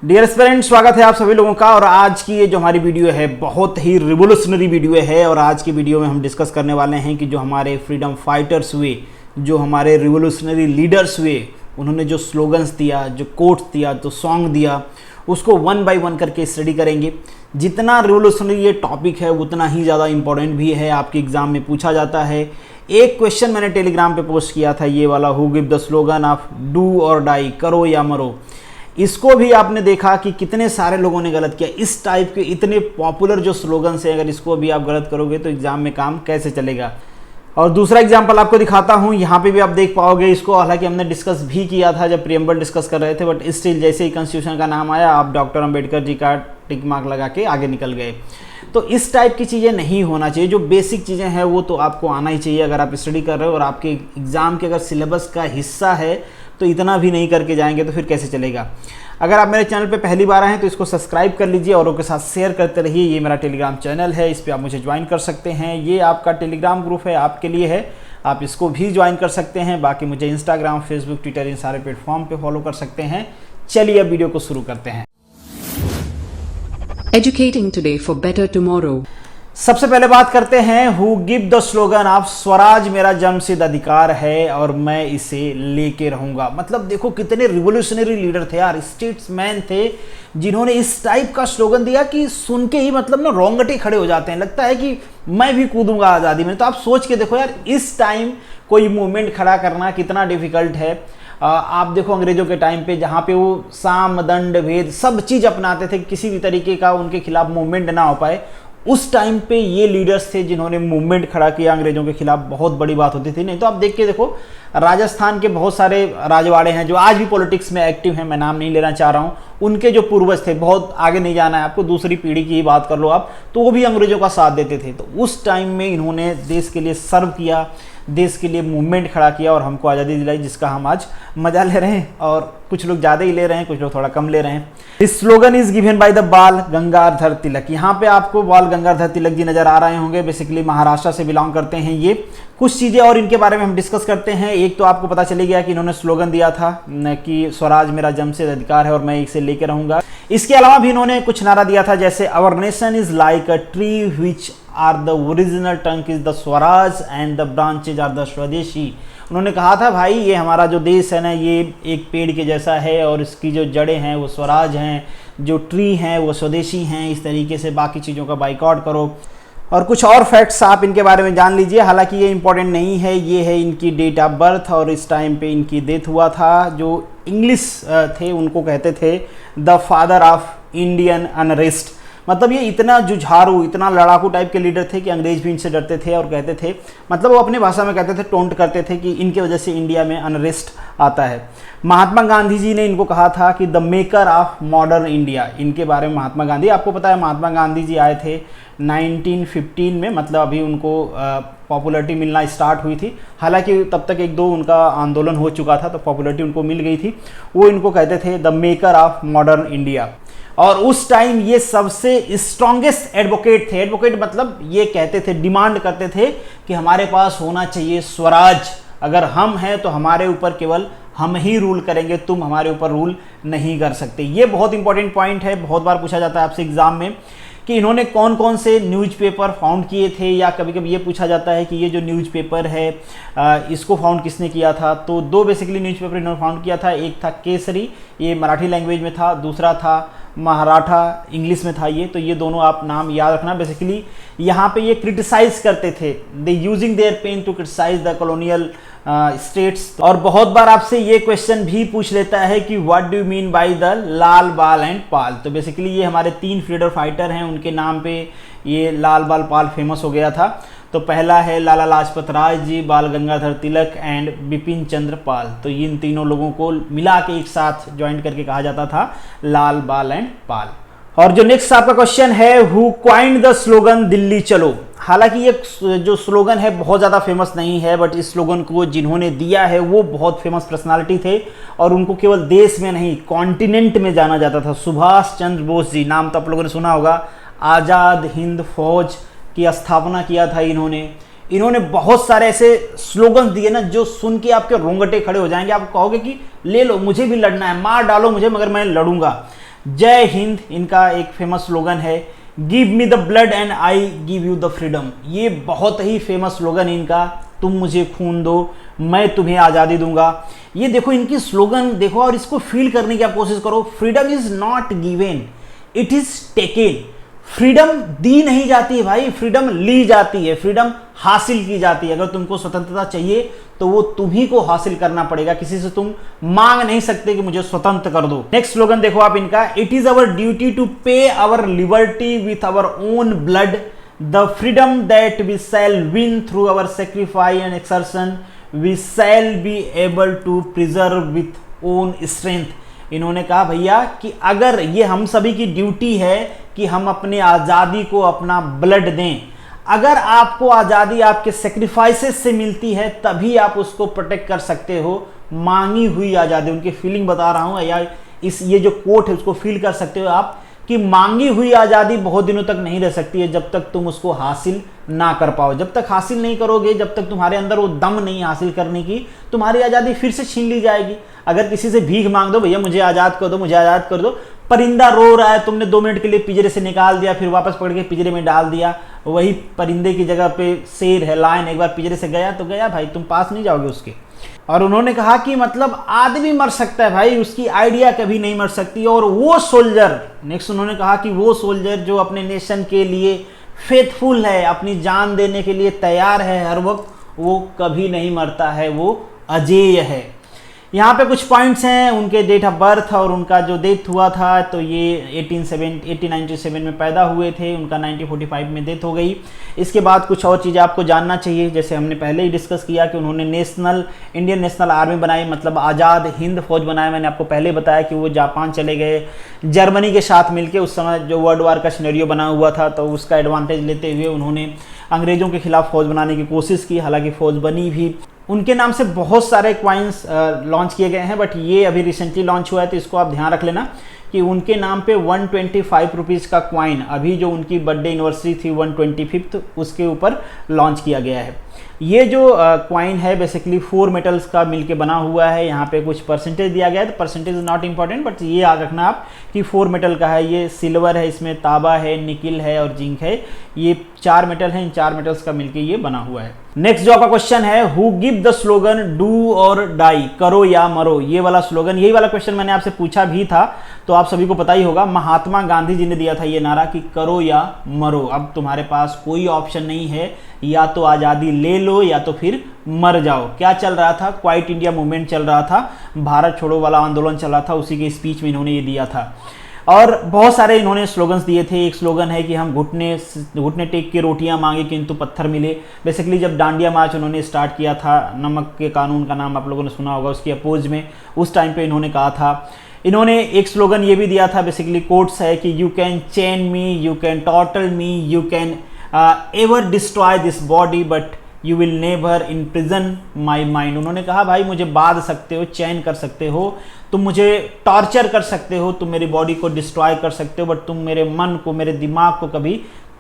Dear students, स्वागत है आप सभी लोगों का। और आज की ये जो हमारी वीडियो है बहुत ही रिवोल्यूशनरी वीडियो है। और आज की वीडियो में हम डिस्कस करने वाले हैं कि जो हमारे फ्रीडम फाइटर्स हुए, जो हमारे रिवोल्यूशनरी लीडर्स हुए, उन्होंने जो स्लोगन्स दिया, जो कोट्स दिया, जो सॉन्ग दिया, उसको वन बाय वन करके स्टडी करेंगे। जितना रिवोल्यूशनरी ये टॉपिक है उतना ही ज़्यादा इंपॉर्टेंट भी है, आपके एग्जाम में पूछा जाता है। एक क्वेश्चन मैंने टेलीग्राम पे पोस्ट किया था, ये वाला, who give the slogan of do और डाई, करो या मरो। इसको भी आपने देखा कि कितने सारे लोगों ने गलत किया। इस टाइप के इतने पॉपुलर जो स्लोगन हैं, अगर इसको भी आप गलत करोगे तो एग्जाम में काम कैसे चलेगा। और दूसरा एग्जाम्पल आपको दिखाता हूँ, यहाँ पे भी आप देख पाओगे इसको। हालांकि हमने डिस्कस भी किया था जब प्रीएम्बल डिस्कस कर रहे थे, बट स्टिल जैसे ही कॉन्स्टिट्यूशन का नाम आया, आप डॉक्टर अंबेडकर जी का टिक मार्क लगा के आगे निकल गए। तो इस टाइप की चीज़ें नहीं होना चाहिए। जो बेसिक चीज़ें हैं वो तो आपको आना ही चाहिए अगर आप स्टडी कर रहे हो और आपके एग्जाम के अगर सिलेबस का हिस्सा है, तो इतना भी नहीं करके जाएंगे तो फिर कैसे चलेगा। अगर आप मेरे चैनल पे पहली बार आए हैं तो इसको सब्सक्राइब कर लीजिए, औरों के साथ शेयर करते रहिए। ये मेरा टेलीग्राम चैनल है, इस पर आप मुझे ज्वाइन कर सकते हैं। ये आपका टेलीग्राम ग्रुप है, आपके लिए है, आप इसको भी ज्वाइन कर सकते हैं। बाकी मुझे इंस्टाग्राम, फेसबुक, ट्विटर, इन सारे प्लेटफॉर्म पे फॉलो कर सकते हैं। चलिए अब वीडियो को शुरू करते हैं। Educating today for better tomorrow. सबसे पहले बात करते हैं who give the slogan of Swaraj मेरा जन्मसिद्ध अधिकार है और मैं इसे लेके रहूंगा। मतलब देखो कितने रिवोल्यूशनरी लीडर थे यार, स्टेट्समैन थे, जिन्होंने इस टाइप का स्लोगन दिया कि सुन के ही मतलब ना रोंगटे खड़े हो जाते हैं, लगता है कि मैं भी कूदूंगा आज़ादी में। तो आप सोच के देखो यार, इस टाइम कोई मूवमेंट खड़ा करना कितना डिफिकल्ट है। आप देखो अंग्रेजों के टाइम पे, जहाँ पे वो साम दंड भेद सब चीज़ अपनाते थे, किसी भी तरीके का उनके खिलाफ मूवमेंट ना हो पाए। उस टाइम पे ये लीडर्स थे जिन्होंने मूवमेंट खड़ा किया अंग्रेजों के खिलाफ। बहुत बड़ी बात होती थी। नहीं तो आप देख के देखो, राजस्थान के बहुत सारे राजवाड़े हैं जो आज भी पॉलिटिक्स में एक्टिव हैं, मैं नाम नहीं लेना चाह रहा हूँ। उनके जो पूर्वज थे, बहुत आगे नहीं जाना है आपको, दूसरी पीढ़ी की ही बात कर लो आप, तो वो भी अंग्रेजों का साथ देते थे। तो उस टाइम में इन्होंने देश के लिए सर्व किया, देश के लिए मूवमेंट खड़ा किया और हमको आज़ादी दिलाई, जिसका हम आज मजा ले रहे हैं। और कुछ लोग ज़्यादा ही ले रहे हैं, कुछ लोग थोड़ा कम ले रहे हैं। This slogan is given by the बाल गंगाधर तिलक। यहाँ पे आपको बाल गंगाधर तिलक जी नजर आ रहे होंगे। बेसिकली महाराष्ट्र से बिलोंग करते हैं ये। कुछ चीज़ें और इनके बारे में हम डिस्कस करते हैं। एक तो आपको पता चली गया कि इन्होंने स्लोगन दिया था कि स्वराज मेरा जन्मसिद्ध अधिकार है और मैं इसे लेकर रहूंगा। इसके अलावा भी इन्होंने कुछ नारा दिया था, जैसे our nation is like a tree which are the original trunk is the swaraj and the branches are the swadeshi. उन्होंने कहा था भाई, ये हमारा जो देश है ना, ये एक पेड़ के जैसा है और इसकी जो जड़ें हैं वो स्वराज हैं, जो ट्री हैं वो स्वदेशी हैं। इस तरीके से बाकी चीज़ों का बाइकआउट करो। और कुछ और फैक्ट्स आप इनके बारे में जान लीजिए, हालांकि ये इंपॉर्टेंट नहीं है। ये है इनकी डेट ऑफ बर्थ और इस टाइम पे इनकी डेथ हुआ था। जो इंग्लिश थे उनको कहते थे the father of Indian unrest. मतलब ये इतना जुझारू, इतना लड़ाकू टाइप के लीडर थे कि अंग्रेज भी इनसे डरते थे और कहते थे, मतलब वो अपने भाषा में कहते थे, टोंट करते थे कि इनके वजह से इंडिया में अनरेस्ट आता है। महात्मा गांधी जी ने इनको कहा था कि the maker of modern India. इनके बारे में महात्मा गांधी, आपको पता है महात्मा गांधी जी आए थे 1915 में, मतलब अभी उनको पॉपुलरिटी मिलना स्टार्ट हुई थी। हालांकि तब तक एक दो उनका आंदोलन हो चुका था तो पॉपुलरिटी उनको मिल गई थी। वो इनको कहते थे the maker of modern India. और उस टाइम ये सबसे स्ट्रॉन्गेस्ट एडवोकेट थे। एडवोकेट मतलब ये कहते थे, डिमांड करते थे कि हमारे पास होना चाहिए स्वराज। अगर हम हैं तो हमारे ऊपर केवल हम ही रूल करेंगे, तुम हमारे ऊपर रूल नहीं कर सकते। ये बहुत इंपॉर्टेंट पॉइंट है, बहुत बार पूछा जाता है आपसे एग्जाम में कि इन्होंने कौन कौन से न्यूज़पेपर फाउंड किए थे, या कभी कभी ये पूछा जाता है कि ये जो न्यूज़पेपर है इसको फाउंड किसने किया था। तो दो बेसिकली न्यूज़पेपर इन्होंने फाउंड किया था। एक था केसरी, ये मराठी लैंग्वेज में था, दूसरा था मराठा, इंग्लिश में था ये। तो ये दोनों आप नाम याद रखना। बेसिकली यहाँ पे ये क्रिटिसाइज करते थे, they using their pen to criticise the colonial states. और बहुत बार आपसे ये क्वेश्चन भी पूछ लेता है कि what do you mean by the Lal Bal and पाल। तो बेसिकली ये हमारे 3 फ्रीडम फाइटर हैं, उनके नाम पे ये लाल बाल पाल फेमस हो गया था। तो पहला है लाला लाजपत राय जी, बाल गंगाधर तिलक एंड बिपिन चंद्र पाल। तो इन तीनों लोगों को मिला के एक साथ ज्वाइंट करके कहा जाता था लाल बाल एंड पाल। और जो नेक्स्ट आपका क्वेश्चन है, who coined the slogan Delhi Chalo. हालांकि ये जो स्लोगन है बहुत ज़्यादा फेमस नहीं है, बट इस स्लोगन को जिन्होंने दिया है वो बहुत फेमस पर्सनालिटी थे और उनको केवल देश में नहीं कॉन्टिनेंट में जाना जाता था। सुभाष चंद्र बोस जी, नाम तो आप लोगों ने सुना होगा। आज़ाद हिंद फौज की स्थापना किया था इन्होंने बहुत सारे ऐसे स्लोगन दिए ना जो सुन के आपके रोंगटे खड़े हो जाएंगे। आप कहोगे कि ले लो, मुझे भी लड़ना है, मार डालो मुझे, मगर मैं लड़ूंगा। जय हिंद इनका एक फेमस स्लोगन है, give me the blood and I give you the freedom. ये बहुत ही फेमस स्लोगन इनका, तुम मुझे खून दो मैं तुम्हें आज़ादी दूंगा। ये देखो इनकी स्लोगन देखो और इसको फील करने की आप कोशिश करो। Freedom is not given, it is taken. Freedom दी नहीं जाती है भाई, फ्रीडम ली जाती है, फ्रीडम हासिल की जाती है। अगर तुमको स्वतंत्रता चाहिए तो वो तुम्ही को हासिल करना पड़ेगा, किसी से तुम मांग नहीं सकते कि मुझे स्वतंत्र कर दो। नेक्स्ट स्लोगन देखो आप इनका, it is our duty to pay our liberty with our own blood, the freedom that we shall win through our sacrifice and exertion we shall be able to preserve with own strength. इन्होंने कहा भैया कि अगर ये हम सभी की duty है कि हम अपने आज़ादी को अपना ब्लड दें, अगर आपको आज़ादी आपके सेक्रीफाइसेस से मिलती है तभी आप उसको प्रोटेक्ट कर सकते हो। मांगी हुई आज़ादी, उनकी फीलिंग बता रहा हूँ, या ये जो कोट है उसको फील कर सकते हो आप कि मांगी हुई आज़ादी बहुत दिनों तक नहीं रह सकती है जब तक तुम उसको हासिल ना कर पाओ। जब तक हासिल नहीं करोगे, जब तक तुम्हारे अंदर वो दम नहीं हासिल करने की, तुम्हारी आज़ादी फिर से छीन ली जाएगी। अगर किसी से भीख मांग दो, भैया मुझे आज़ाद कर दो, मुझे आज़ाद कर दो, परिंदा रो रहा है, तुमने 2 मिनट के लिए पिंजरे से निकाल दिया, फिर वापस पकड़ के पिंजरे में डाल दिया, वही परिंदे की जगह पे शेर है, लायन एक बार पिंजरे से गया तो गया भाई, तुम पास नहीं जाओगे उसके। और उन्होंने कहा कि मतलब आदमी मर सकता है भाई, उसकी आइडिया कभी नहीं मर सकती। और वो सोल्जर, नेक्स्ट उन्होंने कहा कि वो सोल्जर जो अपने नेशन के लिए फेथफुल है, अपनी जान देने के लिए तैयार है हर वक्त, वो कभी नहीं मरता है, वो अजेय है। यहाँ पे कुछ पॉइंट्स हैं, उनके डेट ऑफ बर्थ और उनका जो डेथ हुआ था, तो ये 1897 में पैदा हुए थे, उनका 1945 में डेथ हो गई। इसके बाद कुछ और चीज़ें आपको जानना चाहिए, जैसे हमने पहले ही डिस्कस किया कि उन्होंने इंडियन नेशनल आर्मी बनाई, मतलब आज़ाद हिंद फौज बनाया। मैंने आपको पहले बताया कि वो जापान चले गए जर्मनी के साथ मिलके, उस समय जो वर्ल्ड वार का सिनेरियो बना हुआ था, तो उसका एडवांटेज लेते हुए उन्होंने अंग्रेज़ों के खिलाफ फौज बनाने की कोशिश की, हालांकि फौज बनी भी। उनके नाम से बहुत सारे क्वाइंस लॉन्च किए गए हैं, बट ये अभी रिसेंटली लॉन्च हुआ है, तो इसको आप ध्यान रख लेना कि उनके नाम पे 125 रुपीज़ का क्वाइन अभी जो उनकी बर्थडे एनिवर्सरी थी 125th, उसके ऊपर लॉन्च किया गया है। ये जो क्वाइन है बेसिकली 4 मेटल्स का मिलके बना हुआ है। यहाँ पे कुछ परसेंटेज दिया गया है, तो percentage is not important, but ये याद रखना आप कि 4 मेटल का है। ये सिल्वर है, इसमें तांबा है, निकिल है और जिंक है। ये 4 मेटल हैं, इन 4 मेटल्स का मिलके ये बना हुआ है। नेक्स्ट जो आपका क्वेश्चन है, who give the slogan do और डाई, करो या मरो, ये वाला स्लोगन, यही वाला क्वेश्चन मैंने आपसे पूछा भी था, तो आप सभी को पता ही होगा। महात्मा गांधी जी ने दिया था ये नारा कि करो या मरो। अब तुम्हारे पास कोई ऑप्शन नहीं है, या तो आज़ादी ले लो या तो फिर मर जाओ। क्या चल रहा था? क्वाइट इंडिया मूवमेंट चल रहा था, भारत छोड़ो वाला आंदोलन चल रहा था, उसी के स्पीच में इन्होंने ये दिया था। और बहुत सारे इन्होंने स्लोगन्स दिए थे। एक स्लोगन है कि हम घुटने टेक के रोटियां मांगे किंतु पत्थर मिले। बेसिकली जब डांडिया मार्च उन्होंने स्टार्ट किया था, नमक के कानून का नाम आप लोगों ने सुना होगा, उसके अपोज में उस टाइम पे इन्होंने कहा था। इन्होंने एक स्लोगन ये भी दिया था, बेसिकली कोट्स है कि you can chain me, you can torture me, you can ever destroy this body but you will never imprison my mind. उन्होंने कहा भाई मुझे बांध सकते हो, चैन कर सकते हो, तुम मुझे टॉर्चर कर सकते हो, तुम मेरी बॉडी को डिस्ट्रॉय कर सकते हो, बट तुम मेरे मन को, मेरे दिमाग को कभी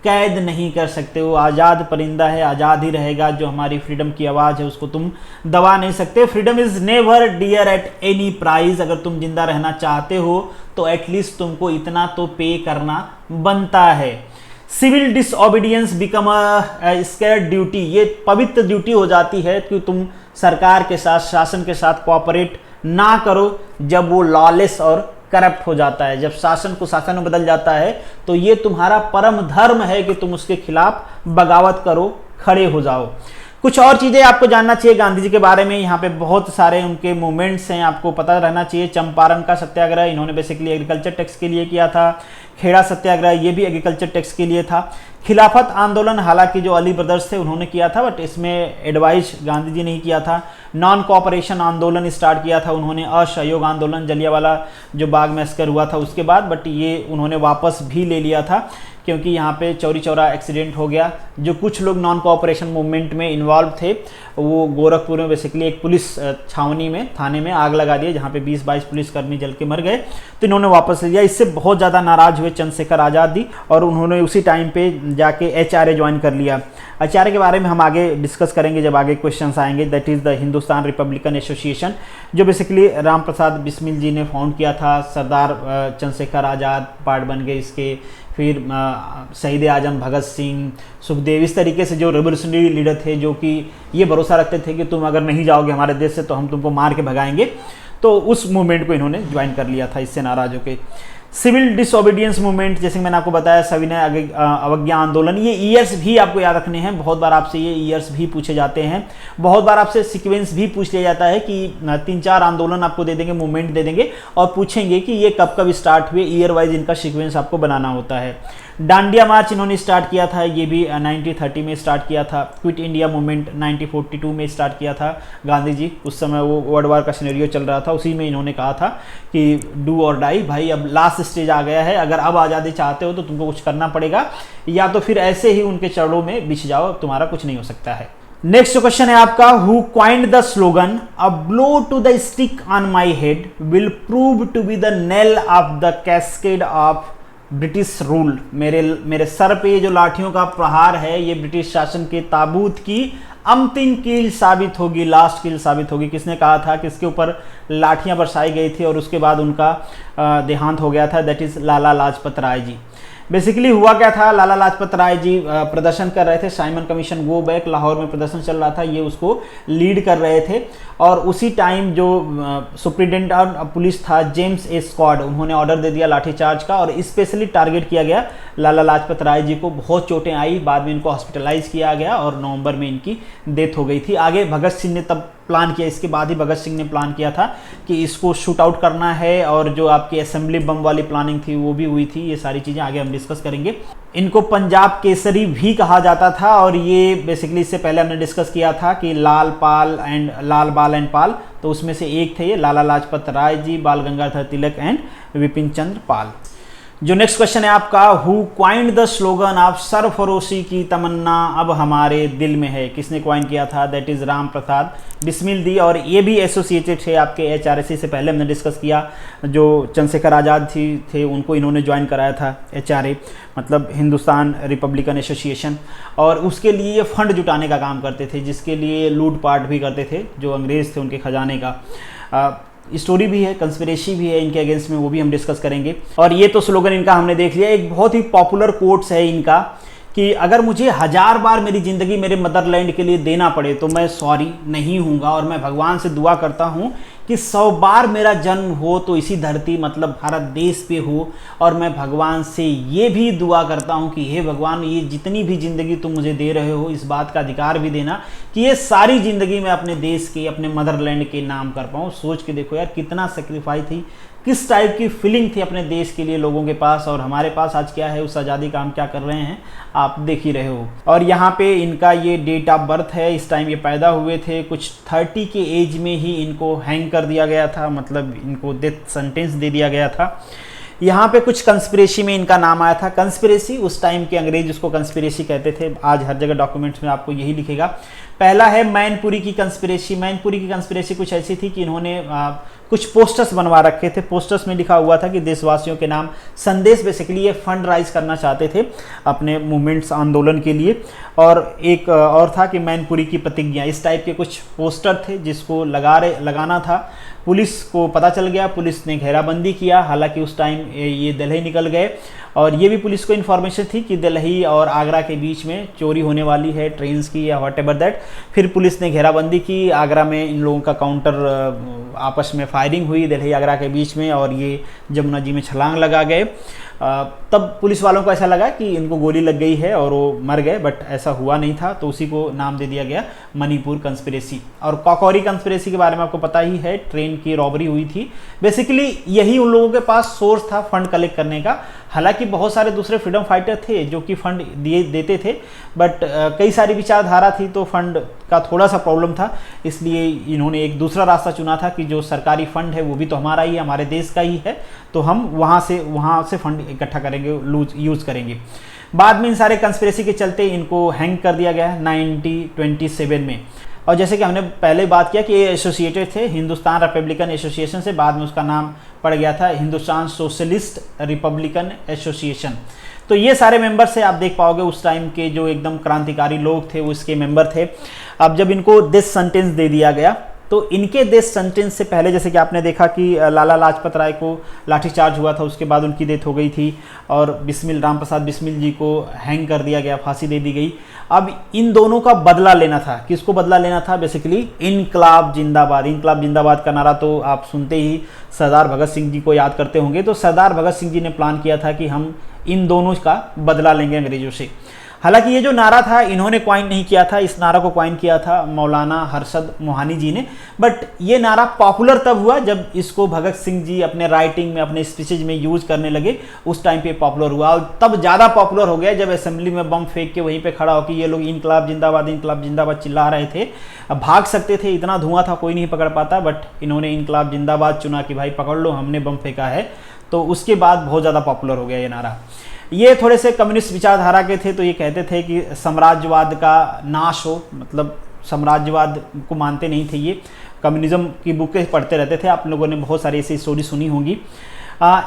कैद नहीं कर सकते हो। आज़ाद परिंदा है, आज़ाद ही रहेगा। जो हमारी फ्रीडम की आवाज़ है उसको तुम दबा नहीं सकते। Freedom is never dear at any price. अगर तुम जिंदा रहना चाहते हो तो एटलीस्ट तुमको इतना तो पे करना बनता है। Civil disobedience become a scared duty. ये पवित्र ड्यूटी हो जाती है कि तुम सरकार के साथ, शासन के साथ कोऑपरेट ना करो जब वो लॉलेस और करप्ट हो जाता है। जब शासन को शासन में बदल जाता है तो ये तुम्हारा परम धर्म है कि तुम उसके खिलाफ बगावत करो, खड़े हो जाओ। कुछ और चीज़ें आपको जानना चाहिए गांधी जी के बारे में। यहाँ पे बहुत सारे उनके मूवमेंट्स हैं, आपको पता रहना चाहिए। चंपारण का सत्याग्रह इन्होंने बेसिकली एग्रीकल्चर टैक्स के लिए किया था। खेड़ा सत्याग्रह ये भी एग्रीकल्चर टैक्स के लिए था। खिलाफत आंदोलन हालांकि जो अली ब्रदर्स थे उन्होंने किया था, बट इसमें एडवाइस गांधी जी ने ही किया था। नॉन कोऑपरेशन आंदोलन स्टार्ट किया था उन्होंने, असहयोग आंदोलन जलियांवाला जो बाग मैसकर हुआ था उसके बाद, बट ये उन्होंने वापस भी ले लिया था। क्योंकि यहाँ पे चौरी चौरा एक्सीडेंट हो गया। जो कुछ लोग नॉन कोऑपरेशन मूवमेंट में इन्वॉल्व थे वो गोरखपुर में बेसिकली एक पुलिस छावनी में, थाने में आग लगा दिए, जहाँ पे 20-22 पुलिसकर्मी जल के मर गए। तो इन्होंने वापस लिया। इससे बहुत ज़्यादा नाराज हुए चंद्रशेखर आज़ाद जी और उन्होंने उसी टाइम पे जाके HRA ज्वाइन कर लिया। HRA के बारे में हम आगे डिस्कस करेंगे जब आगे क्वेश्चंस आएंगे। That is the Hindustan Republican association, जो बेसिकली राम प्रसाद बिस्मिल जी ने फाउंड किया था। सरदार चंद्रशेखर आज़ाद पार्ट बन गए इसके, फिर शहीद आजम भगत सिंह, सुखदेव, इस तरीके से जो रेवोल्यूशनरी लीडर थे जो कि ये भरोसा रखते थे कि तुम अगर नहीं जाओगे हमारे देश से तो हम तुमको मार के भगाएंगे। तो उस मूवमेंट को इन्होंने ज्वाइन कर लिया था इससे नाराज होकर। सिविल डिसओबीडियंस मूवमेंट, जैसे कि मैंने आपको बताया, सविनय अवज्ञा आंदोलन, ये ईयर्स भी आपको याद रखने हैं। बहुत बार आपसे ये ईयर्स भी पूछे जाते हैं। बहुत बार आपसे सीक्वेंस भी पूछ लिया जाता है कि 3-4 आंदोलन आपको दे देंगे, मूवमेंट दे देंगे और पूछेंगे कि ये कब कब स्टार्ट हुए। ईयर वाइज इनका सीक्वेंस आपको बनाना होता है। डांडिया मार्च इन्होंने स्टार्ट किया था, ये भी 1930 में स्टार्ट किया था। क्विट इंडिया मूवमेंट 1942 में स्टार्ट किया था गांधी जी। उस समय वो वर्ल्ड वार का सिनेरियो चल रहा था, उसी में इन्होंने कहा था कि डू और डाई, भाई अब लास्ट स्टेज आ गया है, अगर अब आज़ादी चाहते हो तो तुमको कुछ करना पड़ेगा, या तो फिर ऐसे ही उनके चरणों में बिछ जाओ, तुम्हारा कुछ नहीं हो सकता है। नेक्स्ट क्वेश्चन है आपका, who coined the slogan a blow to the stick on my head will prove to be the nail of the cascade of British rule. मेरे सर पे ये जो लाठियों का प्रहार है, ये ब्रिटिश शासन के ताबूत की अंतिम कील साबित होगी, लास्ट कील साबित होगी। किसने कहा था, किसके ऊपर लाठियां बरसाई गई थी और उसके बाद उनका देहांत हो गया था? That is Lala Lajpat Rai ji. Basically हुआ क्या था, लाला लाजपत राय जी प्रदर्शन कर रहे थे, Simon commission go back, Lahore में प्रदर्शन चल रहा था, ये उसको लीड कर रहे थे। और उसी टाइम जो सुप्रिटेंडेंट पुलिस था जेम्स ए स्कॉट, उन्होंने ऑर्डर दे दिया लाठीचार्ज का और स्पेशली टारगेट किया गया लाला लाजपत राय जी को। बहुत चोटें आई, बाद में इनको हॉस्पिटलाइज किया गया और नवंबर में इनकी डेथ हो गई थी। आगे भगत सिंह ने तब प्लान किया, इसके बाद ही भगत सिंह ने प्लान किया था कि इसको शूट आउट करना है, और जो आपकी असेंबली बम वाली प्लानिंग थी वो भी हुई थी। ये सारी चीज़ें आगे हम डिस्कस करेंगे। इनको पंजाब केसरी भी कहा जाता था, और ये बेसिकली इससे पहले हमने डिस्कस किया था कि लाल बाल एंड पाल, तो उसमें से एक थे ये लाला लाजपत राय जी, बाल गंगाधर तिलक एंड विपिन चंद्र पाल। जो नेक्स्ट क्वेश्चन है आपका, who coined the slogan of सरफरोशी की तमन्ना अब हमारे दिल में है। किसने क्वाइन किया था? दैट इज राम प्रसाद बिस्मिल दी, और ये भी एसोसिएटेड है आपके HRSC से। पहले हमने डिस्कस किया, जो चंद्रशेखर आज़ाद जी थे उनको इन्होंने ज्वाइन कराया था HRA, मतलब हिंदुस्तान रिपब्लिकन एसोसिएशन, और उसके लिए ये फंड जुटाने का काम करते थे, जिसके लिए लूटपाट भी करते थे जो अंग्रेज़ थे उनके खजाने का। स्टोरी भी है, कंस्पिरेसी भी है इनके अगेंस्ट में, वो भी हम डिस्कस करेंगे। और ये तो स्लोगन इनका हमने देख लिया। एक बहुत ही पॉपुलर कोट्स है इनका कि अगर मुझे 1000 बार मेरी ज़िंदगी मेरे मदरलैंड के लिए देना पड़े तो मैं सॉरी नहीं हूँगा, और मैं भगवान से दुआ करता हूँ कि 100 बार मेरा जन्म हो तो इसी धरती मतलब भारत देश पे हो, और मैं भगवान से ये भी दुआ करता हूँ कि हे भगवान, ये जितनी भी ज़िंदगी तुम मुझे दे रहे हो, इस बात का अधिकार भी देना कि ये सारी ज़िंदगी मैं अपने देश के, अपने मदरलैंड के नाम कर पाऊँ। सोच के देखो यार, कितना सेक्रीफाइस थी, किस टाइप की फीलिंग थी अपने देश के लिए लोगों के पास, और हमारे पास आज क्या है, उस आज़ादी का हम क्या कर रहे हैं आप देख ही रहे हो। और यहाँ पे इनका ये डेट ऑफ बर्थ है, इस टाइम ये पैदा हुए थे, कुछ 30 के एज में ही इनको हैंग कर दिया गया था, मतलब इनको डेथ सेंटेंस दे दिया गया था। यहाँ पे कुछ कंस्पिरेसी में इनका नाम आया था। कंस्पिरेसी उस टाइम के अंग्रेज उसको कंस्पिरेसी कहते थे, आज हर जगह डॉक्यूमेंट्स में आपको यही लिखेगा। पहला है मैनपुरी की कंस्पिरेसी। मैनपुरी की कंस्पिरेसी कुछ ऐसी थी कि इन्होंने कुछ पोस्टर्स बनवा रखे थे। पोस्टर्स में लिखा हुआ था कि देशवासियों के नाम संदेश, बेसिकली ये फंड राइज करना चाहते थे अपने मूवमेंट्स, आंदोलन के लिए। और एक और था कि मैनपुरी की प्रतिज्ञा, इस टाइप के कुछ पोस्टर थे जिसको लगाना था। पुलिस को पता चल गया, पुलिस ने घेराबंदी किया। हालांकि उस टाइम ये दिल्ली निकल गए, और ये भी पुलिस को इन्फॉर्मेशन थी कि दिल्ली और आगरा के बीच में चोरी होने वाली है ट्रेन्स की या व्हाट एवर दैट। फिर पुलिस ने घेराबंदी की। आगरा में इन लोगों का काउंटर आपस में फायरिंग हुई दिल्ली आगरा के बीच में, और ये जमुना जी में छलांग लगा गए। तब पुलिस वालों को ऐसा लगा कि इनको गोली लग गई है और वो मर गए, बट ऐसा हुआ नहीं था, तो उसी को नाम दे दिया गया मणिपुर कंस्पिरेसी। और काकोरी कंस्पिरेसी के बारे में आपको पता ही है, ट्रेन की रॉबरी हुई थी। बेसिकली यही उन लोगों के पास सोर्स था फंड कलेक्ट करने का। हालांकि बहुत सारे दूसरे फ्रीडम फाइटर थे जो कि फंड देते थे, बट कई सारी विचारधारा थी तो फंड का थोड़ा सा प्रॉब्लम था, इसलिए इन्होंने एक दूसरा रास्ता चुना था कि जो सरकारी फंड है वो भी तो हमारा ही है, हमारे देश का ही है, तो हम वहाँ से फंड इकट्ठा करेंगे, यूज़ करेंगे। बाद में इन सारे कंस्पिरेसी के चलते इनको हैंग कर दिया गया 1927 में। और जैसे कि हमने पहले बात किया कि ये एसोसिएटेड थे हिंदुस्तान रिपब्लिकन एसोसिएशन से, बाद में उसका नाम पड़ गया था हिंदुस्तान सोशलिस्ट रिपब्लिकन एसोसिएशन। तो ये सारे मेंबर से आप देख पाओगे उस टाइम के जो एकदम क्रांतिकारी लोग थे वो इसके मेंबर थे। अब जब इनको डेथ सेंटेंस दे दिया गया तो इनके डेथ सेंटेंस से पहले जैसे कि आपने देखा कि लाला लाजपत राय को लाठीचार्ज हुआ था, उसके बाद उनकी डेथ हो गई थी और राम प्रसाद बिस्मिल जी को हैंग कर दिया गया, फांसी दे दी गई। अब इन दोनों का बदला लेना था। किसको बदला लेना था? बेसिकली इनकलाब जिंदाबाद। इनकलाब जिंदाबाद का नारा तो आप सुनते ही सरदार भगत सिंह जी को याद करते होंगे। तो सरदार भगत सिंह जी ने प्लान किया था कि हम इन दोनों का बदला लेंगे अंग्रेजों से। हालांकि ये जो नारा था इन्होंने क्वाइन नहीं किया था, इस नारा को क्वाइन किया था मौलाना हरसद मोहानी जी ने। बट ये नारा पॉपुलर तब हुआ जब इसको भगत सिंह जी अपने राइटिंग में, अपने स्पीचेज में यूज करने लगे। उस टाइम पे पॉपुलर हुआ और तब ज़्यादा पॉपुलर हो गया जब असेंबली में बम फेंक के वहीं पे खड़ा होकर ये लोग इनकलाब जिंदाबाद चिल्ला रहे थे। अब भाग सकते थे, इतना धुआं था कोई नहीं पकड़ पाता, बट इन्होंने इनकलाब जिंदाबाद चुना कि भाई पकड़ लो, हमने बम फेंका है। तो उसके बाद बहुत ज़्यादा पॉपुलर हो गया ये नारा। ये थोड़े से कम्युनिस्ट विचारधारा के थे, तो ये कहते थे कि साम्राज्यवाद का नाश हो, मतलब साम्राज्यवाद को मानते नहीं थे ये। कम्युनिज्म की बुकें पढ़ते रहते थे, आप लोगों ने बहुत सारी ऐसी स्टोरी सुनी होंगी।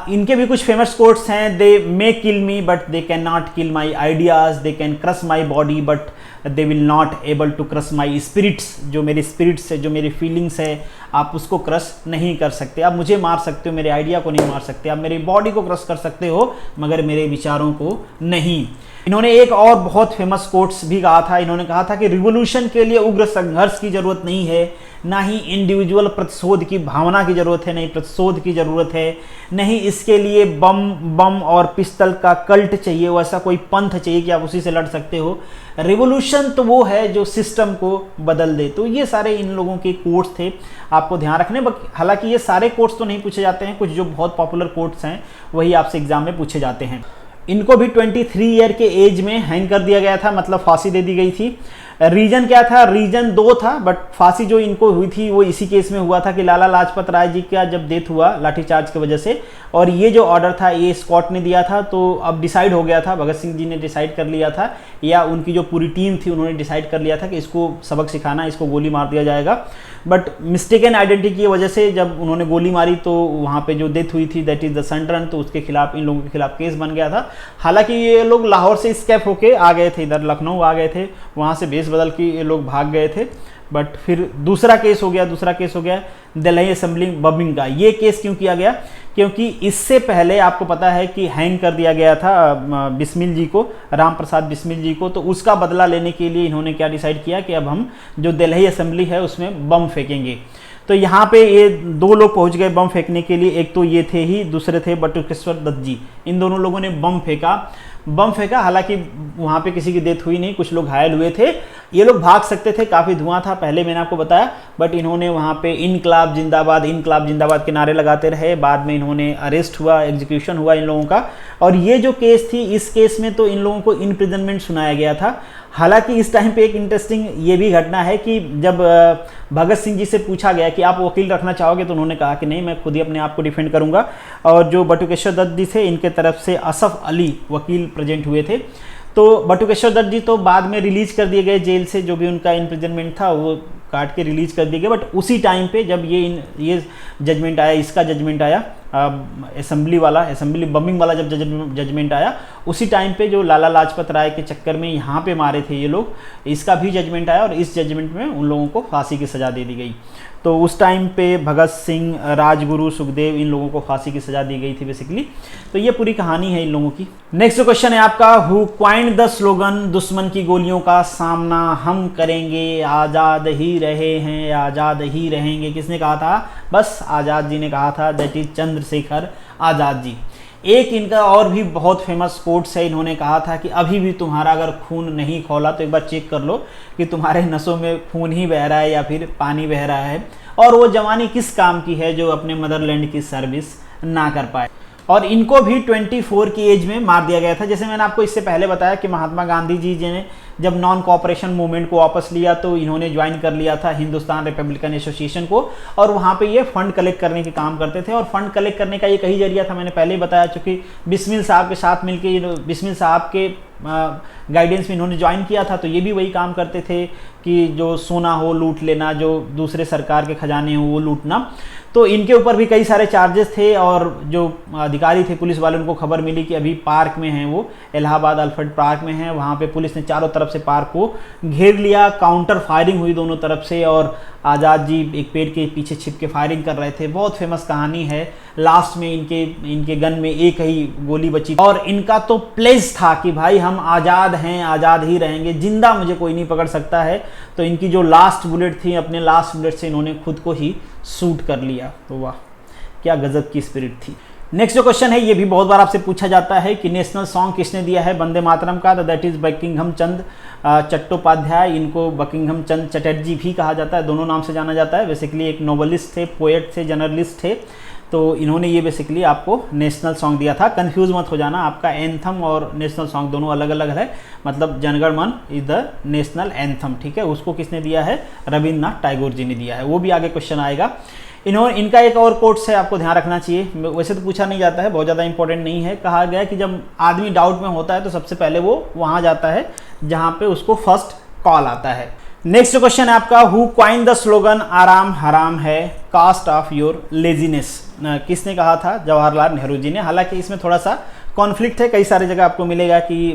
इनके भी कुछ फेमस कोट्स हैं। They may kill me but they can not kill my ideas, they can crush my body but they will not able to crush my spirits. जो मेरे स्पिरिट्स है, जो मेरी फीलिंग्स है, आप उसको क्रश नहीं कर सकते। आप मुझे मार सकते हो, मेरे आइडिया को नहीं मार सकते। आप मेरी बॉडी को क्रश कर सकते हो मगर मेरे विचारों को नहीं। इन्होंने एक और बहुत फेमस कोट्स भी कहा था। इन्होंने कहा था कि रिवोल्यूशन के लिए उग्र संघर्ष की जरूरत नहीं है, ना ही इंडिविजुअल प्रतिशोध की भावना की जरूरत है, नहीं प्रतिशोध की जरूरत है, नहीं इसके लिए बम और पिस्तल का कल्ट चाहिए, वैसा कोई पंथ चाहिए कि आप उसी से लड़ सकते हो। रिवोल्यूशन तो वो है जो सिस्टम को बदल दे। तो ये सारे इन लोगों के कोट्स थे, आपको ध्यान रखने। हालांकि ये सारे कोट्स तो नहीं पूछे जाते हैं, कुछ जो बहुत पॉपुलर कोट्स हैं वही आपसे एग्जाम में पूछे जाते हैं। इनको भी 23 ईयर के एज में हैंग कर दिया गया था, मतलब फांसी दे दी गई थी। रीजन क्या था? रीजन 2 था, बट फांसी जो इनको हुई थी वो इसी केस में हुआ था कि लाला लाजपत राय जी का जब डेथ हुआ लाठीचार्ज की वजह से, और ये जो ऑर्डर था ये स्कॉट ने दिया था। तो अब डिसाइड हो गया था, भगत सिंह जी ने डिसाइड कर लिया था, या उनकी जो पूरी टीम थी उन्होंने डिसाइड कर लिया था कि इसको सबक सिखाना, इसको गोली मार दिया जाएगा। बट मिस्टेकन आइडेंटिटी की वजह से जब उन्होंने गोली मारी तो वहाँ पे जो डेथ हुई थी that is the sun run, तो उसके खिलाफ, इन लोगों के खिलाफ केस बन गया था। हालांकि ये लोग लाहौर से स्केप होके आ गए थे, इधर लखनऊ आ गए थे, वहाँ से भेस बदल के ये लोग भाग गए थे। बट फिर दूसरा केस हो गया दिल्ली असेंबली बमिंग का। ये केस क्यों किया गया? क्योंकि इससे पहले आपको पता है कि हैंग कर दिया गया था बिस्मिल जी को, राम प्रसाद बिस्मिल जी को। तो उसका बदला लेने के लिए इन्होंने क्या डिसाइड किया कि अब हम जो दिल्ली असेंबली है उसमें बम फेंकेंगे। तो यहाँ पे ये 2 लोग पहुँच गए बम फेंकने के लिए। एक तो ये थे ही, दूसरे थे बटुकेश्वर दत्त जी। इन दोनों लोगों ने बम फेंका। हालांकि वहाँ पे किसी की डेथ हुई नहीं, कुछ लोग घायल हुए थे। ये लोग भाग सकते थे, काफ़ी धुआं था पहले मैंने आपको बताया, बट इन्होंने वहाँ पे इनकलाब जिंदाबाद के नारे लगाते रहे। बाद में इन्होंने अरेस्ट हुआ, एग्जीक्यूशन हुआ इन लोगों का। और ये जो केस थी, इस केस में तो इन लोगों को इम्प्रिजनमेंट सुनाया गया था। हालांकि इस टाइम पे एक इंटरेस्टिंग ये भी घटना है कि जब भगत सिंह जी से पूछा गया कि आप वकील रखना चाहोगे, तो उन्होंने कहा कि नहीं, मैं खुद ही अपने आप को डिफेंड करूंगा। और जो बटुकेश्वर दत्त जी थे, इनके तरफ से असफ अली वकील प्रेजेंट हुए थे। तो बटुकेश्वर दत्त जी तो बाद में रिलीज कर दिए गए जेल से, जो भी उनका इम्प्रिजनमेंट था वो काट के रिलीज कर दिए गए। बट उसी टाइम पे जब ये जजमेंट आया, इसका जजमेंट आया, असेंबली बमिंग वाला जब जजमेंट आया, उसी टाइम पे जो लाला लाजपत राय के चक्कर में यहाँ पे मारे थे ये लोग, इसका भी जजमेंट आया और इस जजमेंट में उन लोगों को फांसी की सज़ा दे दी गई। तो उस टाइम पे भगत सिंह, राजगुरु, सुखदेव, इन लोगों को फांसी की सज़ा दी गई थी बेसिकली। तो ये पूरी कहानी है इन लोगों की। नेक्स्ट क्वेश्चन है आपका, हु क्वाइंड द स्लोगन दुश्मन की गोलियों का सामना हम करेंगे, आज़ाद ही रहे हैं, आज़ाद ही रहेंगे? किसने कहा था? बस आज़ाद जी ने कहा था, दैट इज चंद्रशेखर आज़ाद जी। एक इनका और भी बहुत फेमस कोट्स है, इन्होंने कहा था कि अभी भी तुम्हारा अगर खून नहीं खौला तो एक बार चेक कर लो कि तुम्हारे नसों में खून ही बह रहा है या फिर पानी बह रहा है, और वो जवानी किस काम की है जो अपने मदरलैंड की सर्विस ना कर पाए। और इनको भी 24 की एज में मार दिया गया था। जैसे मैंने आपको इससे पहले बताया कि महात्मा गांधी जी ने जब नॉन कोऑपरेशन मूवमेंट को वापस लिया तो इन्होंने ज्वाइन कर लिया था हिंदुस्तान रिपब्लिकन एसोसिएशन को, और वहाँ पे ये फंड कलेक्ट करने के काम करते थे। और फंड कलेक्ट करने का ये कही जरिया था, मैंने पहले ही बताया, चूँकि बिस्मिल साहब के साथ मिलकर बिस्मिल साहब के गाइडेंस में इन्होंने ज्वाइन किया था, तो ये भी वही काम करते थे कि जो सोना हो लूट लेना, जो दूसरे सरकार के खजाने हो वो लूटना। तो इनके ऊपर भी कई सारे चार्जेस थे, और जो अधिकारी थे पुलिस वाले उनको खबर मिली कि अभी पार्क में हैं, वो इलाहाबाद अल्फ्रेड पार्क में हैं, वहाँ पे पुलिस ने चारों तरफ से पार्क को घेर लिया, काउंटर फायरिंग हुई दोनों तरफ से, और आज़ाद जी एक पेड़ के पीछे छिप के फायरिंग कर रहे थे। बहुत फेमस कहानी है। लास्ट में इनके गन में एक ही गोली बची, और इनका तो प्लेज था कि भाई हम आज़ाद हैं, आज़ाद ही रहेंगे, जिंदा मुझे कोई नहीं पकड़ सकता है। तो इनकी जो लास्ट बुलेट थी, अपने लास्ट बुलेट से इन्होंने खुद को ही शूट कर लिया। तो वाह, क्या गजब की स्पिरिट थी। नेक्स्ट जो क्वेश्चन है, ये भी बहुत बार आपसे पूछा जाता है कि नेशनल सॉन्ग किसने दिया है वंदे मातरम का, दैट इज बकिंघम चंद चट्टोपाध्याय। इनको बकिंघम चंद चटर्जी भी कहा जाता है, दोनों नाम से जाना जाता है। बेसिकली एक नोवेलिस्ट थे, पोएट थे, जर्नलिस्ट थे, तो इन्होंने ये बेसिकली आपको नेशनल सॉन्ग दिया था। कंफ्यूज मत हो जाना, आपका एंथम और नेशनल सॉन्ग दोनों अलग अलग है। मतलब जनगण मन इज द नेशनल एंथम, ठीक है। उसको किसने दिया है? रविन्द्रनाथ टैगोर जी ने दिया है। वो भी आगे क्वेश्चन आएगा। इनका एक और कोट्स है, आपको ध्यान रखना चाहिए, वैसे तो पूछा नहीं जाता है, बहुत ज़्यादा इंपॉर्टेंट नहीं है। कहा गया है कि जब आदमी डाउट में होता है तो सबसे पहले वो वहाँ जाता है जहाँ पे उसको फर्स्ट कॉल आता है। नेक्स्ट क्वेश्चन है आपका, हु क्वाइन द स्लोगन आराम हराम है, कास्ट ऑफ योर लेजीनेस। किसने कहा था? जवाहरलाल नेहरू जी ने। हालांकि इसमें थोड़ा सा कॉन्फ्लिक्ट है, कई सारे जगह आपको मिलेगा कि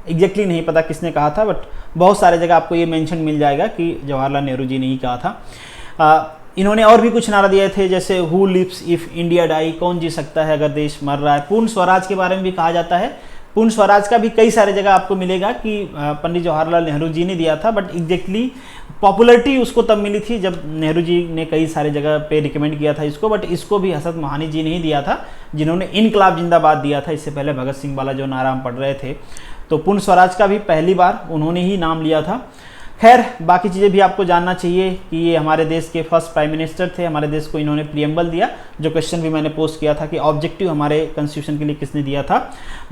एग्जैक्टली नहीं पता किसने कहा था, बट बहुत सारे जगह आपको ये मेंशन मिल जाएगा कि जवाहरलाल नेहरू जी ने ही कहा था। इन्होंने और भी कुछ नारा दिए थे, जैसे who lives if India die, कौन जी सकता है अगर देश मर रहा है। पूर्ण स्वराज के बारे में भी कहा जाता है। पूर्ण स्वराज का भी कई सारे जगह आपको मिलेगा कि पंडित जवाहरलाल नेहरू जी ने दिया था, बट एग्जैक्टली पॉपुलरिटी उसको तब मिली थी जब नेहरू जी ने कई सारे जगह पे रिकमेंड किया था इसको, बट इसको भी हसरत मोहानी जी ने ही दिया था, जिन्होंने इनकलाब जिंदाबाद दिया था। इससे पहले भगत सिंह वाला जो नारा हम पढ़ रहे थे, तो पूर्ण स्वराज का भी पहली बार उन्होंने ही नाम लिया था। खैर, बाकी चीज़ें भी आपको जानना चाहिए कि ये हमारे देश के फर्स्ट प्राइम मिनिस्टर थे। हमारे देश को इन्होंने प्रियम्बल दिया, जो क्वेश्चन भी मैंने पोस्ट किया था कि ऑब्जेक्टिव हमारे कॉन्स्टिट्यूशन के लिए किसने दिया था।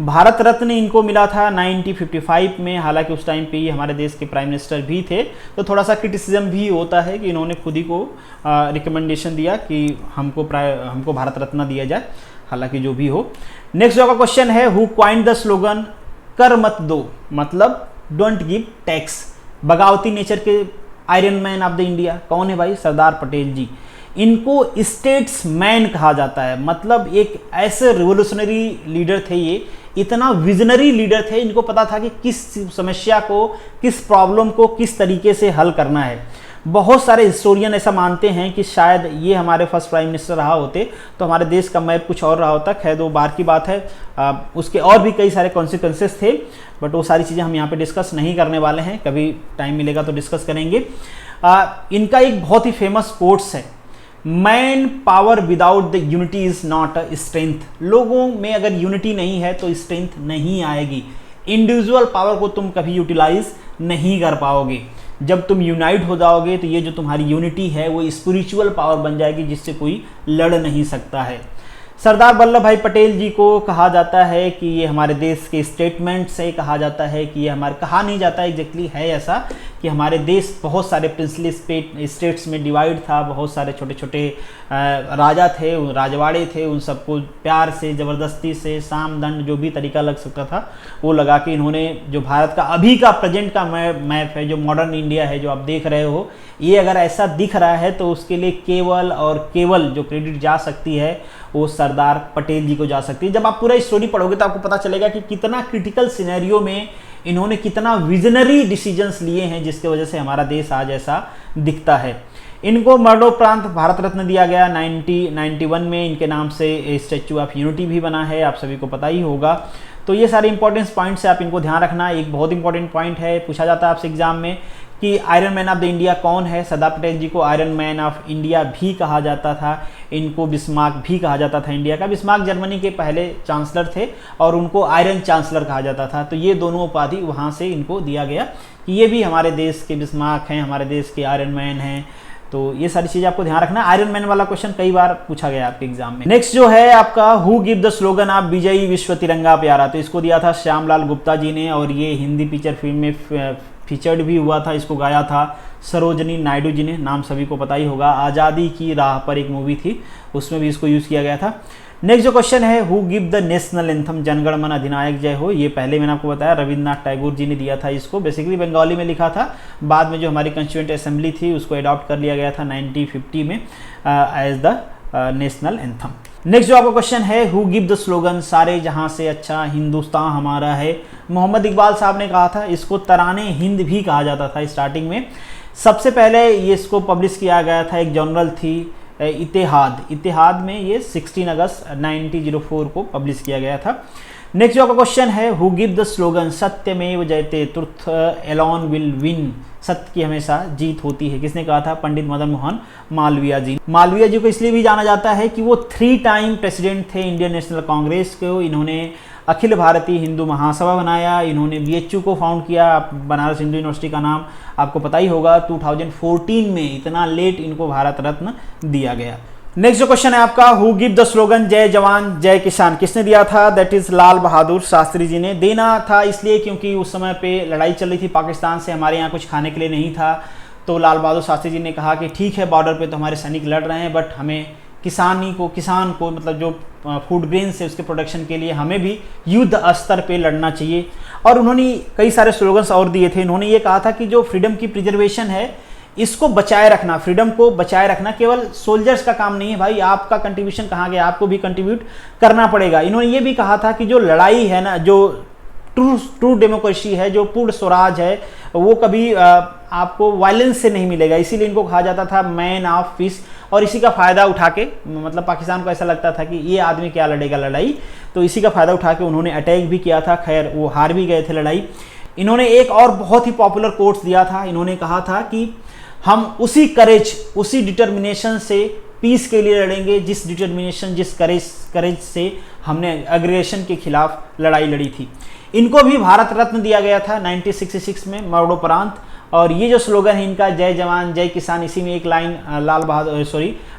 भारत रत्न इनको मिला था 1955 में। हालांकि उस टाइम पे ये हमारे देश के प्राइम मिनिस्टर भी थे, तो थोड़ा सा क्रिटिसिज्म भी होता है कि इन्होंने खुद ही को रिकमेंडेशन दिया कि हमको भारत रत्न दिया जाए। हालांकि जो भी हो। नेक्स्ट जो का क्वेश्चन है, हु क्वाइंड द स्लोगन कर मत दो, मतलब डोंट गिव टैक्स। बगावती नेचर के iron man of the India कौन है भाई? सरदार पटेल जी। इनको स्टेट्समैन कहा जाता है, मतलब एक ऐसे रिवोल्यूशनरी लीडर थे ये, इतना विजनरी लीडर थे। इनको पता था कि किस समस्या को, किस प्रॉब्लम को किस तरीके से हल करना है। बहुत सारे हिस्टोरियन ऐसा मानते हैं कि शायद ये हमारे फर्स्ट प्राइम मिनिस्टर रहा होते तो हमारे देश का मैप कुछ और रहा होता। खैर वो बार की बात है, उसके और भी कई सारे कॉन्सिक्वेंसेस थे, बट वो सारी चीज़ें हम यहाँ पे डिस्कस नहीं करने वाले हैं, कभी टाइम मिलेगा तो डिस्कस करेंगे। इनका एक बहुत ही फेमस कोट्स है, man power without the unity is not a strength. लोगों में अगर यूनिटी नहीं है तो स्ट्रेंथ नहीं आएगी। इंडिविजुअल पावर को तुम कभी यूटिलाइज नहीं कर पाओगे। जब तुम यूनाइट हो जाओगे तो ये जो तुम्हारी यूनिटी है वो स्पिरिचुअल पावर बन जाएगी, जिससे कोई लड़ नहीं सकता है। सरदार वल्लभ भाई पटेल जी को कहा जाता है कि ये हमारे देश के स्टेटमेंट से कहा जाता है कि ये हमारे, कहा नहीं जाता एग्जैक्टली, है ऐसा कि हमारे देश बहुत सारे प्रिंसली स्टेट्स में डिवाइड था। बहुत सारे छोटे छोटे राजा थे, राजवाड़े थे, उन सबको प्यार से, ज़बरदस्ती से, साम दंड जो भी तरीका लग सकता था वो लगा के इन्होंने जो भारत का अभी का प्रेजेंट का मैप है, जो मॉडर्न इंडिया है जो आप देख रहे हो, ये अगर ऐसा दिख रहा है तो उसके लिए केवल और केवल जो क्रेडिट जा सकती है वो सरदार पटेल जी को जा सकती है। जब आप पूरा स्टोरी पढ़ोगे तो आपको पता चलेगा कि कितना क्रिटिकल सिनेरियो में इन्होंने कितना विजनरी डिसीजंस लिए हैं, जिसके वजह से हमारा देश आज ऐसा दिखता है। इनको मरणोपरांत भारत रत्न दिया गया 1991 में। इनके नाम से स्टैचू ऑफ यूनिटी भी बना है, आप सभी को पता ही होगा। तो ये सारे इंपॉर्टेंट पॉइंट्स है, आप इनको ध्यान रखना। एक बहुत इंपॉर्टेंट पॉइंट है, पूछा जाता है आपसे एग्जाम में कि iron man of the India कौन है। सरदार पटेल जी को आयरन मैन ऑफ इंडिया भी कहा जाता था। इनको बिस्मार्क भी कहा जाता था इंडिया का। बिस्मार्क जर्मनी के पहले चांसलर थे और उनको आयरन चांसलर कहा जाता था। तो ये दोनों उपाधि वहाँ से इनको दिया गया कि ये भी हमारे देश के बिस्मार्क हैं, हमारे देश के आयरन मैन हैं। तो ये सारी चीज़ें आपको ध्यान रखना। आयरन मैन वाला क्वेश्चन कई बार पूछा गया आपके एग्जाम में। नेक्स्ट जो है आपका, who give the slogan of विजयी विश्व तिरंगा प्यारा। तो इसको दिया था श्यामलाल गुप्ता जी ने, और ये हिंदी फीचर फिल्म में फीचर्ड भी हुआ था, इसको गाया था सरोजनी नायडू जी ने, नाम सभी को पता ही होगा। आज़ादी की राह पर एक मूवी थी, उसमें भी इसको यूज़ किया गया था। नेक्स्ट जो क्वेश्चन है, who give the national anthem, Jana Gana Mana Adhinayaka जय हो, ये पहले मैंने आपको बताया रविन्द्रनाथ टैगोर जी ने दिया था इसको। बेसिकली बंगाली में लिखा था, बाद में जो हमारी कॉन्स्टिट्यूएंट असेंबली थी उसको अडॉप्ट कर लिया गया था 1950 में as the national anthem. Next जो आपका क्वेश्चन है, हु गिव द स्लोगन सारे जहां से अच्छा हिंदुस्तान हमारा है, मोहम्मद इकबाल साहब ने कहा था। इसको तराने हिंद भी कहा जाता था स्टार्टिंग में। सबसे पहले ये इसको पब्लिश किया गया था, एक जर्नल थी इतिहाद में, ये 16 अगस्त 1904 को पब्लिश किया गया था। नेक्स्ट जो आपका क्वेश्चन है, हु गिव द स्लोगन सत्यमेव जयते ट्रुथ एलोन विल विन, सत्य की हमेशा जीत होती है, किसने कहा था? पंडित मदन मोहन मालवीय जी। मालवीय जी को इसलिए भी जाना जाता है कि वो 3 टाइम प्रेसिडेंट थे इंडियन नेशनल कांग्रेस को। इन्होंने अखिल भारतीय हिंदू महासभा बनाया, इन्होंने BHU को फाउंड किया, बनारस हिंदू यूनिवर्सिटी का नाम आपको पता ही होगा। 2014 में इतना लेट इनको भारत रत्न दिया गया। नेक्स्ट जो क्वेश्चन है आपका, हु गिव द स्लोगन जय जवान जय किसान, किसने दिया था? दैट इज लाल बहादुर शास्त्री जी ने। देना था इसलिए क्योंकि उस समय पे लड़ाई चल रही थी पाकिस्तान से, हमारे यहाँ कुछ खाने के लिए नहीं था, तो लाल बहादुर शास्त्री जी ने कहा कि ठीक है बॉर्डर पे तो हमारे सैनिक लड़ रहे हैं, बट हमें किसान को मतलब जो फूड ग्रेन्स है उसके प्रोडक्शन के लिए हमें भी युद्ध स्तर पे लड़ना चाहिए। और उन्होंने कई सारे स्लोगन्स और दिए थे। उन्होंने ये कहा था कि जो फ्रीडम की प्रिजर्वेशन है इसको बचाए रखना, फ्रीडम को बचाए रखना केवल सोल्जर्स का काम नहीं है भाई, आपका कंट्रीब्यूशन कहाँ गया, आपको भी कंट्रीब्यूट करना पड़ेगा। इन्होंने ये भी कहा था कि जो लड़ाई है ना, जो ट्रू डेमोक्रेसी है, जो पूर्ण स्वराज है, वो कभी आपको वायलेंस से नहीं मिलेगा। इसीलिए इनको कहा जाता था मैन ऑफ पीस। और इसी का फ़ायदा उठा के, मतलब पाकिस्तान को ऐसा लगता था कि ये आदमी क्या लड़ेगा लड़ाई, तो इसी का फ़ायदा उठा के उन्होंने अटैक भी किया था। खैर वो हार भी गए थे लड़ाई। इन्होंने एक और बहुत ही पॉपुलर कोट्स दिया था। इन्होंने कहा था कि हम उसी करेज, उसी डिटर्मिनेशन से पीस के लिए लड़ेंगे जिस डिटर्मिनेशन, जिस करेज से हमने अग्रेशन के खिलाफ लड़ाई लड़ी थी। इनको भी भारत रत्न दिया गया था 1966 में मरणोपरांत। और ये जो स्लोगन है इनका जय जवान जय किसान, इसी में एक लाइन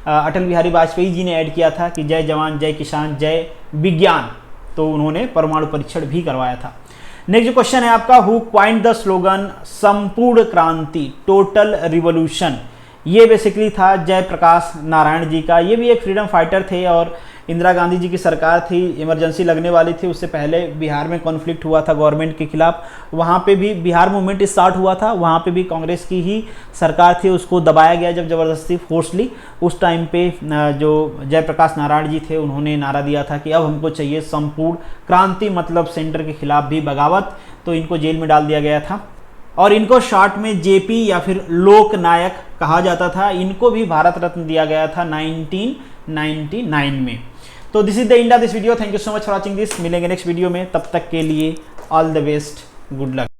अटल बिहारी वाजपेयी जी ने ऐड किया था कि जय जवान जय किसान जय विज्ञान, तो उन्होंने परमाणु परीक्षण भी करवाया था। नेक्स्ट जो क्वेश्चन है आपका, हु क्वाइंड द स्लोगन संपूर्ण क्रांति टोटल रिवॉल्यूशन, ये बेसिकली था जयप्रकाश नारायण जी का। ये भी एक फ्रीडम फाइटर थे और इंदिरा गांधी जी की सरकार थी, इमरजेंसी लगने वाली थी, उससे पहले बिहार में कॉन्फ्लिक्ट हुआ था गवर्नमेंट के खिलाफ। वहाँ पे भी बिहार मूवमेंट स्टार्ट हुआ था, वहाँ पे भी कांग्रेस की ही सरकार थी, उसको दबाया गया जब ज़बरदस्ती फोर्सली। उस टाइम पे जो जयप्रकाश नारायण जी थे उन्होंने नारा दिया था कि अब हमको चाहिए संपूर्ण क्रांति, मतलब सेंटर के खिलाफ भी बगावत। तो इनको जेल में डाल दिया गया था और इनको शॉर्ट में JP या फिर लोक नायक कहा जाता था। इनको भी भारत रत्न दिया गया था 1999 में। तो this is the end of this video. Thank you so much for watching this. मिलेंगे नेक्स्ट वीडियो में, तब तक के लिए all the best, good luck.